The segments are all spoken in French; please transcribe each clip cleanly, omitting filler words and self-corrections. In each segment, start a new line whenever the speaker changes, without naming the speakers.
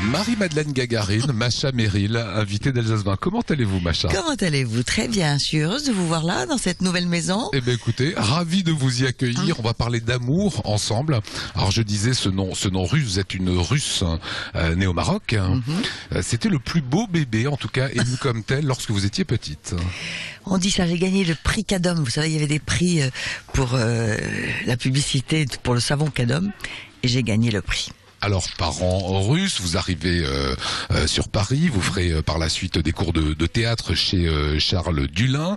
Marie-Madeleine Gagarine, Macha Merrill, invitée d'Alsace 20. Comment allez-vous, Macha?
Comment allez-vous? Très bien, je suis heureuse de vous voir là, dans cette nouvelle maison.
Eh bien écoutez, ravi de vous y accueillir. On va parler d'amour ensemble. Alors je disais ce nom russe, vous êtes une russe née au Maroc. C'était le plus beau bébé, en tout cas élu comme tel, lorsque vous étiez petite.
On dit ça, j'ai gagné le prix Cadom. Vous savez, il y avait des prix pour la publicité, pour le savon Cadom, et j'ai gagné le prix.
Alors, parents russes, vous arrivez sur Paris, vous ferez par la suite des cours de théâtre chez Charles Dulin.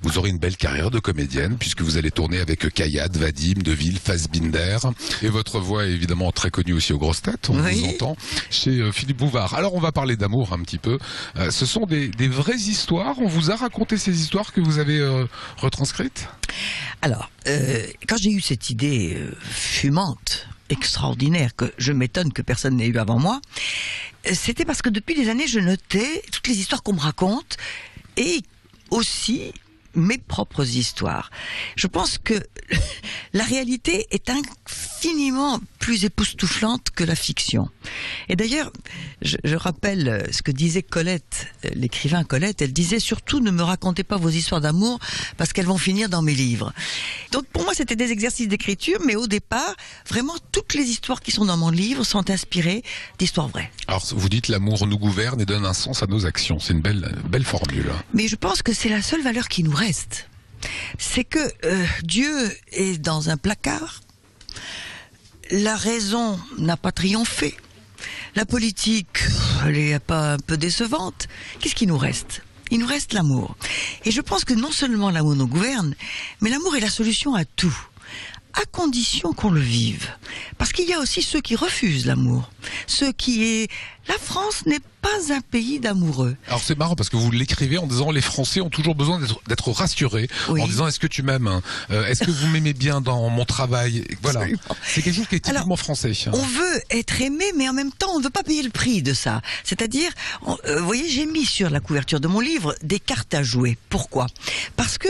Vous aurez une belle carrière de comédienne, puisque vous allez tourner avec Kayad, Vadim, Deville, Fassbinder. Et votre voix est évidemment très connue aussi aux grosses têtes, on vous entend, chez Philippe Bouvard. Alors, on va parler d'amour un petit peu. Ce sont des vraies histoires. On vous a raconté ces histoires que vous avez retranscrites?
Alors, quand j'ai eu cette idée fumante, extraordinaire, que je m'étonne que personne n'ait eu avant moi, c'était parce que depuis des années je notais toutes les histoires qu'on me raconte et aussi mes propres histoires. Je pense que la réalité est infiniment plus époustouflante que la fiction. Et d'ailleurs, je rappelle ce que disait Colette, l'écrivain Colette. Elle disait surtout ne me racontez pas vos histoires d'amour parce qu'elles vont finir dans mes livres. Donc pour moi c'était des exercices d'écriture, mais au départ, vraiment toutes les histoires qui sont dans mon livre sont inspirées d'histoires vraies.
Alors vous dites l'amour nous gouverne et donne un sens à nos actions. C'est une belle formule.
Mais je pense que c'est la seule valeur qui nous reste. C'est que Dieu est dans un placard, la raison n'a pas triomphé, la politique, elle est pas un peu décevante. Qu'est-ce qui nous reste? Il nous reste l'amour. Et je pense que non seulement l'amour nous gouverne, mais l'amour est la solution à tout, à condition qu'on le vive. Parce qu'il y a aussi ceux qui refusent l'amour. La France n'est pas un pays d'amoureux.
Alors c'est marrant parce que vous l'écrivez en disant les Français ont toujours besoin d'être rassurés, en disant est-ce que tu m'aimes, est-ce que vous m'aimez bien dans mon travail. Voilà, c'est quelque chose qui est typiquement français.
On veut être aimé, mais en même temps on ne veut pas payer le prix de ça. C'est-à-dire, vous voyez, j'ai mis sur la couverture de mon livre des cartes à jouer. Pourquoi? Parce que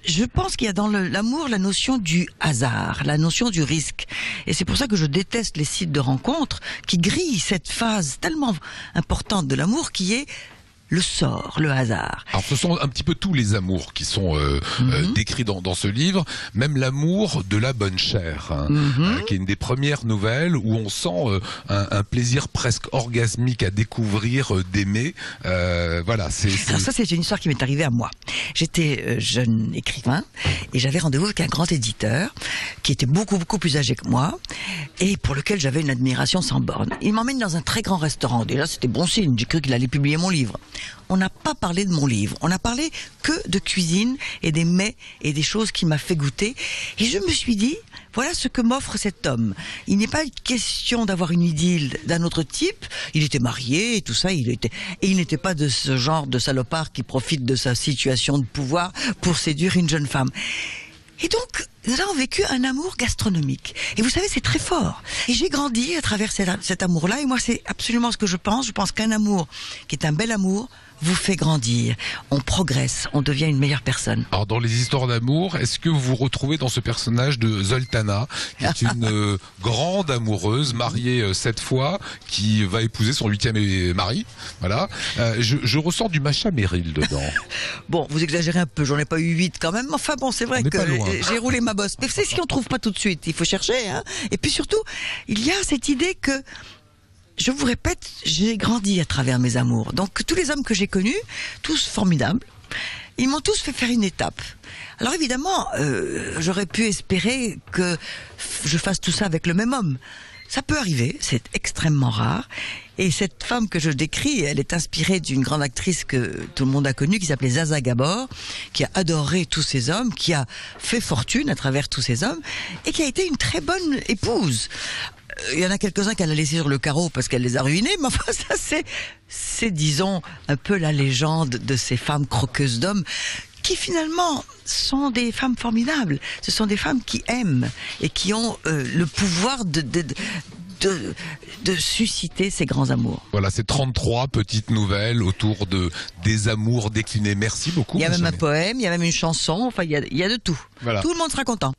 je pense qu'il y a dans l'amour la notion du hasard, la notion du risque. Et c'est pour ça que je déteste les sites de rencontres qui grillent cette phase tellement importante de l'amour qui est le sort, le hasard.
Alors ce sont un petit peu tous les amours qui sont décrits dans ce livre, même l'amour de la bonne chair, qui est une des premières nouvelles où on sent un plaisir presque orgasmique à découvrir, d'aimer. Voilà,
Alors ça c'est une histoire qui m'est arrivée à moi. J'étais jeune écrivain et j'avais rendez-vous avec un grand éditeur qui était beaucoup plus âgé que moi et pour lequel j'avais une admiration sans borne. Il m'emmène dans un très grand restaurant. Déjà c'était bon signe, j'ai cru qu'il allait publier mon livre. On n'a pas parlé de mon livre, on n'a parlé que de cuisine et des mets et des choses qu'il m'a fait goûter. Et je me suis dit, voilà ce que m'offre cet homme. Il n'est pas question d'avoir une idylle d'un autre type. Il était marié et tout ça, il n'était pas de ce genre de salopard qui profite de sa situation de pouvoir pour séduire une jeune femme. Et donc, nous avons vécu un amour gastronomique. Et vous savez, c'est très fort. Et j'ai grandi à travers cet amour-là. Et moi, c'est absolument ce que je pense. Je pense qu'un amour, qui est un bel amour, vous fait grandir. On progresse, on devient une meilleure personne.
Alors, dans les histoires d'amour, est-ce que vous vous retrouvez dans ce personnage de Zoltana, qui est une grande amoureuse, mariée 7 fois, qui va épouser son 8e mari? Voilà. Je ressens du Macha Merrill dedans.
Bon, vous exagérez un peu, j'en ai pas eu 8 quand même. Enfin bon, c'est vrai que j'ai roulé ma bosse. Mais c'est ce qu'on trouve pas tout de suite, il faut chercher. Et puis surtout, il y a cette idée que, je vous répète, j'ai grandi à travers mes amours. Donc tous les hommes que j'ai connus, tous formidables, ils m'ont tous fait faire une étape. Alors évidemment, j'aurais pu espérer que je fasse tout ça avec le même homme. Ça peut arriver, c'est extrêmement rare. Et cette femme que je décris, elle est inspirée d'une grande actrice que tout le monde a connue, qui s'appelait Zaza Gabor, qui a adoré tous ces hommes, qui a fait fortune à travers tous ces hommes, et qui a été une très bonne épouse. Il y en a quelques-uns qu'elle a laissés sur le carreau parce qu'elle les a ruinés, mais enfin ça c'est disons un peu la légende de ces femmes croqueuses d'hommes qui finalement sont des femmes formidables. Ce sont des femmes qui aiment et qui ont le pouvoir de susciter ces grands amours.
Voilà, c'est 33 petites nouvelles autour des amours déclinés. Merci beaucoup.
Il y a même un poème, il y a même une chanson, enfin il y a de tout. Voilà. Tout le monde sera content.